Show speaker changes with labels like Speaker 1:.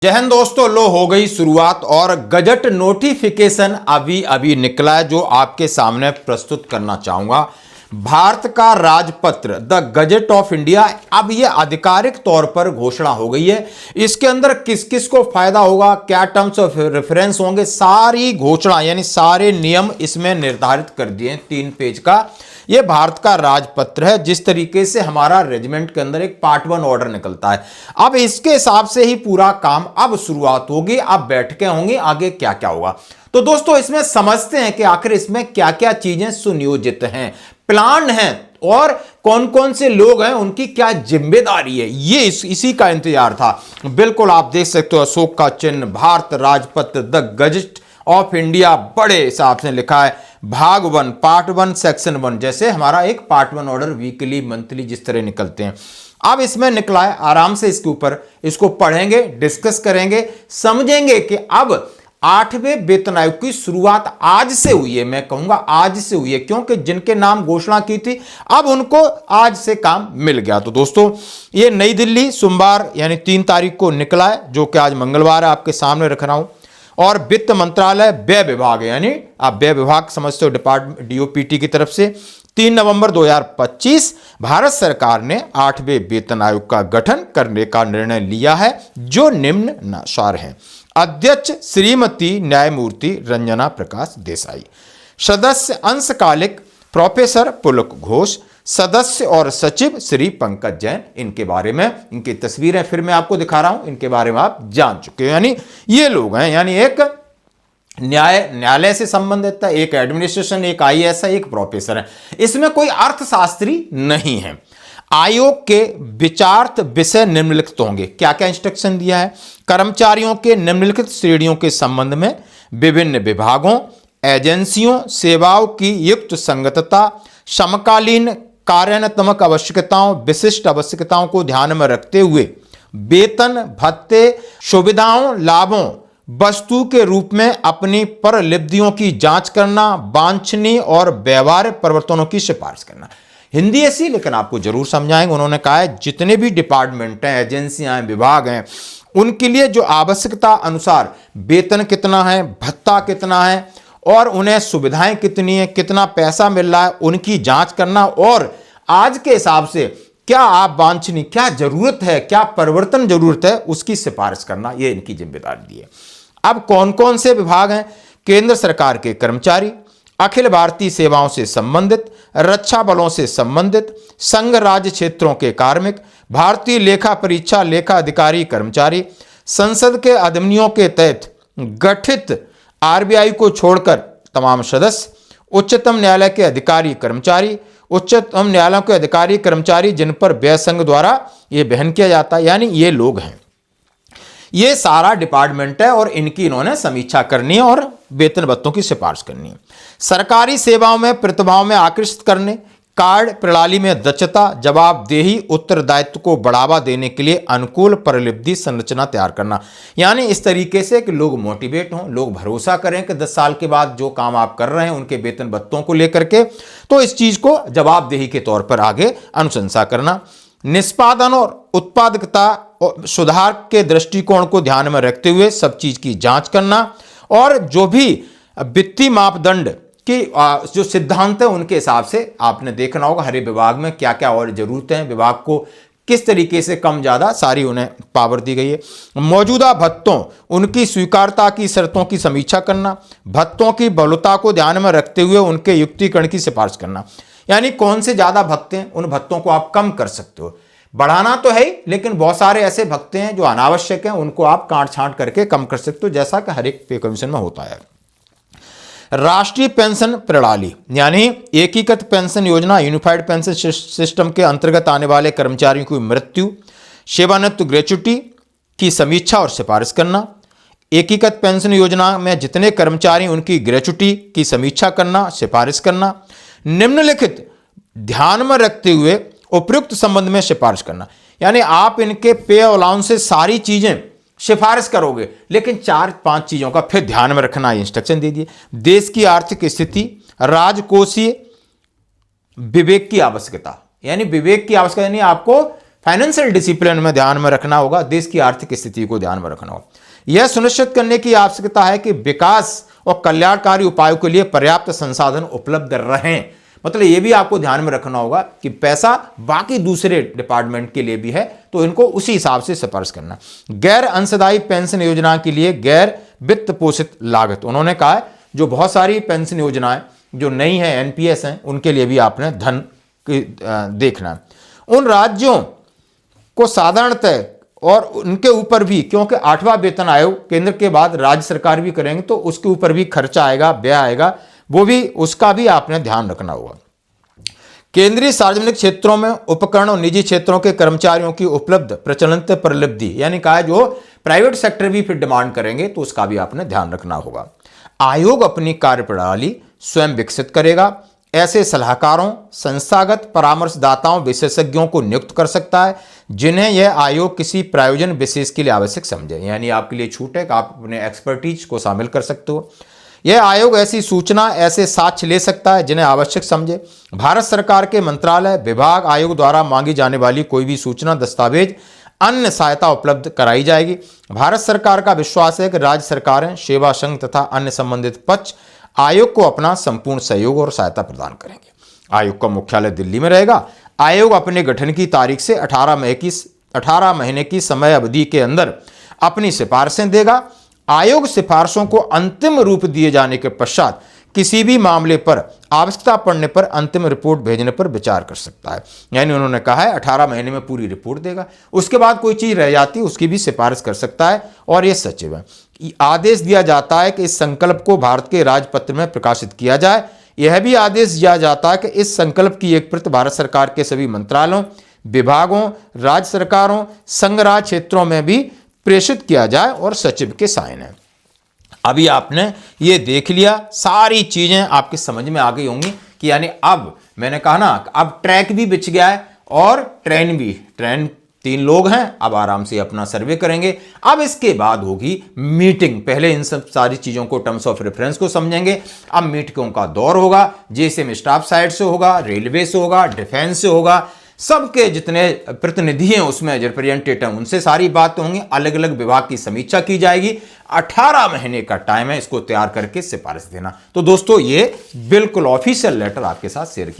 Speaker 1: जय हिंद दोस्तों, लो हो गई शुरुआत और गजट नोटिफिकेशन अभी अभी निकला है जो आपके सामने प्रस्तुत करना चाहूंगा। भारत का राजपत्र द गजट ऑफ इंडिया अब यह आधिकारिक तौर पर घोषणा हो गई है। इसके अंदर किस किस को फायदा होगा, क्या टर्म्स ऑफ रेफरेंस होंगे, सारी घोषणा यानी सारे नियम इसमें निर्धारित कर दिए। 3 पेज का यह भारत का राजपत्र है। जिस तरीके से हमारा रेजिमेंट के अंदर एक पार्ट 1 ऑर्डर निकलता है, अब इसके हिसाब से ही पूरा काम अब शुरुआत होगी। अब बैठकें होंगी, आगे क्या क्या होगा। तो दोस्तों इसमें समझते हैं कि आखिर इसमें क्या क्या चीजें सुनियोजित हैं, प्लान है और कौन कौन से लोग हैं, उनकी क्या जिम्मेदारी है। ये इसी का इंतजार था। बिल्कुल आप देख सकते हो, अशोक का चिन्ह, भारत राजपत्र द गजट ऑफ इंडिया बड़े हिसाब से लिखा है। भाग 1 पार्ट 1 सेक्शन 1, जैसे हमारा एक पार्ट 1 ऑर्डर वीकली मंथली जिस तरह निकलते हैं, अब इसमें निकला है। आराम से इसके ऊपर इसको पढ़ेंगे, डिस्कस करेंगे, समझेंगे कि अब 8वें वेतन आयोग की शुरुआत आज से हुई है। मैं कहूंगा आज से हुई है, क्योंकि जिनके नाम घोषणा की थी अब उनको आज से काम मिल गया। तो दोस्तों ये नई दिल्ली सोमवार यानी 3 तारीख को निकला है, जो कि आज मंगलवार है, आपके सामने रख रहा हूं। और वित्त मंत्रालय व्यय विभाग यानी आप व्यय विभाग समझते हो, डिपार्टमेंट डीओपीटी की तरफ से 3 नवंबर 2025 भारत सरकार ने 8वें वेतन आयोग का गठन करने का निर्णय लिया है, जो निम्नानुसार है। अध्यक्ष श्रीमती न्यायमूर्ति रंजना प्रकाश देसाई, सदस्य अंशकालिक प्रोफेसर पुलक घोष, सदस्य और सचिव श्री पंकज जैन। इनके बारे में, इनकी तस्वीरें फिर मैं आपको दिखा रहा हूं, इनके बारे में आप जान चुके हो। यानी ये लोग हैं, यानी एक न्यायालय से संबंधित है, एक एडमिनिस्ट्रेशन, एक आईएएस है, एक प्रोफेसर है। इसमें कोई अर्थशास्त्री नहीं है। आयोग के विचार्थ विषय निम्नलिखित होंगे। क्या क्या इंस्ट्रक्शन दिया है? कर्मचारियों के निम्नलिखित श्रेणियों के संबंध में विभिन्न विभागों, एजेंसियों, सेवाओं की युक्त संगतता, समकालीन कार्यान्वयनात्मक आवश्यकताओं, विशिष्ट आवश्यकताओं को ध्यान में रखते हुए वेतन, भत्ते, सुविधाओं, लाभों, वस्तु के रूप में अपनी परलिब्धियों की जांच करना, वांछनीय और व्यवहार्य परिवर्तनों की सिफारिश करना। हिंदी ऐसी, लेकिन आपको जरूर समझाएंगे। उन्होंने कहा है जितने भी डिपार्टमेंट हैं, एजेंसियां हैं, विभाग हैं, उनके लिए जो आवश्यकता अनुसार वेतन कितना है, भत्ता कितना है और उन्हें सुविधाएं कितनी है, कितना पैसा मिल रहा है, उनकी जांच करना और आज के हिसाब से क्या आप वांछनीय, क्या जरूरत है, क्या परिवर्तन जरूरत है, उसकी सिफारिश करना, ये इनकी जिम्मेदारी दी है। अब कौन कौन से विभाग हैं? केंद्र सरकार के कर्मचारी, अखिल भारतीय सेवाओं से संबंधित, रक्षा बलों से संबंधित, संघ राज्य क्षेत्रों के कार्मिक, भारतीय लेखा परीक्षा लेखा अधिकारी कर्मचारी, संसद के अधिनियमों के तहत गठित आरबीआई को छोड़कर तमाम सदस्य, उच्चतम न्यायालय के अधिकारी कर्मचारी, उच्चतम न्यायालयों के अधिकारी कर्मचारी जिन पर व्यय संघ द्वारा यह वहन किया जाता है, यानी ये लोग हैं। ये सारा डिपार्टमेंट है और इनकी इन्होंने समीक्षा करनी है और वेतन भत्तों की सिफारिश करनी है। सरकारी सेवाओं में प्रतिभाओं में आकृष्ट करने, कार्ड प्रणाली में दक्षता, जवाबदेही, उत्तरदायित्व को बढ़ावा देने के लिए अनुकूल परिलिब्धि संरचना तैयार करना। यानी इस तरीके से कि लोग मोटिवेट हों, लोग भरोसा करें कि 10 साल के बाद जो काम आप कर रहे हैं उनके वेतन भत्तों को लेकर के, तो इस चीज को जवाबदेही के तौर पर आगे अनुशंसा करना। निष्पादन और उत्पादकता और सुधार के दृष्टिकोण को ध्यान में रखते हुए सब चीज की जांच करना और जो भी वित्तीय मापदंड की जो सिद्धांत है उनके हिसाब से आपने देखना होगा हर विभाग में क्या क्या और जरूरतें हैं, विभाग को किस तरीके से कम ज्यादा सारी उन्हें पावर दी गई है। मौजूदा भत्तों, उनकी स्वीकार्यता की शर्तों की समीक्षा करना, भत्तों की बहुलता को ध्यान में रखते हुए उनके युक्तिकरण की सिफारिश करना। यानी कौन से ज्यादा भत्ते हैं, उन भत्तों को आप कम कर सकते हो। बढ़ाना तो है ही, लेकिन बहुत सारे ऐसे भत्ते हैं जो अनावश्यक हैं, उनको आप काट छांट करके कम कर सकते हो, जैसा कि हर एक पे कमीशन में होता है। राष्ट्रीय पेंशन प्रणाली यानी एकीकृत पेंशन योजना, यूनिफाइड पेंशन सिस्टम के अंतर्गत आने वाले कर्मचारियों की मृत्यु, सेवानिवृत्ति ग्रेच्युटी की समीक्षा और सिफारिश करना। एकीकृत पेंशन योजना में जितने कर्मचारी उनकी ग्रेच्युटी की समीक्षा करना, सिफारिश करना। निम्नलिखित ध्यान में रखते हुए उपयुक्त संबंध में सिफारिश करना। यानी आप इनके पे अलाउंस से सारी चीजें सिफारिश करोगे, लेकिन 4-5 चीजों का फिर ध्यान में रखना इंस्ट्रक्शन दे दिए। देश की आर्थिक स्थिति, राजकोषीय विवेक की आवश्यकता, यानी विवेक की आवश्यकता, यानी आपको फाइनेंशियल डिसिप्लिन में ध्यान में रखना होगा, देश की आर्थिक स्थिति को ध्यान में रखना होगा। यह सुनिश्चित करने की आवश्यकता है कि विकास और कल्याणकारी उपायों के लिए पर्याप्त संसाधन उपलब्ध रहें। मतलब ये भी आपको ध्यान में रखना होगा कि पैसा बाकी दूसरे डिपार्टमेंट के लिए भी है, तो इनको उसी हिसाब से सिफारिश करना। गैर अंशदायी पेंशन योजना के लिए गैर वित्त पोषित लागत, उन्होंने कहा है जो बहुत सारी पेंशन योजनाएं जो नई हैं, एनपीएस हैं, उनके लिए भी आपने धन देखना है। उन राज्यों को साधारणतः और उनके ऊपर भी, क्योंकि 8वां वेतन आयोग केंद्र के बाद राज्य सरकार भी करेंगे, तो उसके ऊपर भी खर्चा आएगा, व्यय आएगा, वो भी, उसका भी आपने ध्यान रखना होगा। केंद्रीय सार्वजनिक क्षेत्रों में उपकरण और निजी क्षेत्रों के कर्मचारियों की उपलब्ध प्रचलित प्रलब्धि, यानी कहा जो प्राइवेट सेक्टर भी फिर डिमांड करेंगे, तो उसका भी आपने ध्यान रखना होगा। आयोग अपनी कार्यप्रणाली स्वयं विकसित करेगा। ऐसे सलाहकारों, संस्थागत परामर्शदाताओं, विशेषज्ञों को नियुक्त कर सकता है जिन्हें यह आयोग किसी प्रयोजन विशेष के लिए आवश्यक समझे। यानी आपके लिए छूट है कि आप अपने एक्सपर्टीज को शामिल कर सकते हो। यह आयोग ऐसी सूचना, ऐसे साक्ष्य ले सकता है जिन्हें आवश्यक समझे। भारत सरकार के मंत्रालय, विभाग, आयोग द्वारा मांगी जाने वाली कोई भी सूचना, दस्तावेज, अन्य सहायता उपलब्ध कराई जाएगी। भारत सरकार का विश्वास है कि राज्य सरकारें, सेवा संघ तथा अन्य संबंधित पक्ष आयोग को अपना संपूर्ण सहयोग और सहायता प्रदान करेंगे। आयोग का मुख्यालय दिल्ली में रहेगा। आयोग अपने गठन की तारीख से 18 महीने की समय अवधि के अंदर अपनी सिफारिशें देगा। आयोग सिफारिशों को अंतिम रूप दिए जाने के पश्चात किसी भी मामले पर आवश्यकता पड़ने पर अंतिम रिपोर्ट भेजने पर विचार कर सकता है। यानी उन्होंने कहा है 18 महीने में पूरी रिपोर्ट देगा, उसके बाद कोई चीज रह जाती है उसकी भी सिफारिश कर सकता है, और यह सचिव है। आदेश दिया जाता है कि इस संकल्प को भारत के राजपत्र में प्रकाशित किया जाए। यह भी आदेश दिया जाता है कि इस संकल्प की एक प्रति भारत सरकार के सभी मंत्रालयों, विभागों, राज्य सरकारों, संघ राज्य क्षेत्रों में भी प्रेषित किया जाए, और सचिव के साइन है। अभी आपने ये देख लिया, सारी चीजें आपके समझ में आ गई होंगी कि यानी अब मैंने कहा ना, अब ट्रैक भी बिछ गया है और ट्रेन भी। ट्रेन 3 लोग हैं, अब आराम से अपना सर्वे करेंगे। अब इसके बाद होगी मीटिंग। पहले इन सब सारी चीजों को, टर्म्स ऑफ रेफरेंस को समझेंगे। अब मीटिंगों का दौर होगा, जेसीएम स्टाफ साइड से होगा, रेलवे से होगा, डिफेंस से होगा, सबके जितने प्रतिनिधि हैं उसमें रिप्रेजेंटेटिव, उनसे सारी बातें होंगी। अलग अलग विभाग की समीक्षा की जाएगी। 18 महीने का टाइम है इसको तैयार करके सिफारिश देना। तो दोस्तों ये बिल्कुल ऑफिशियल लेटर आपके साथ शेयर किया।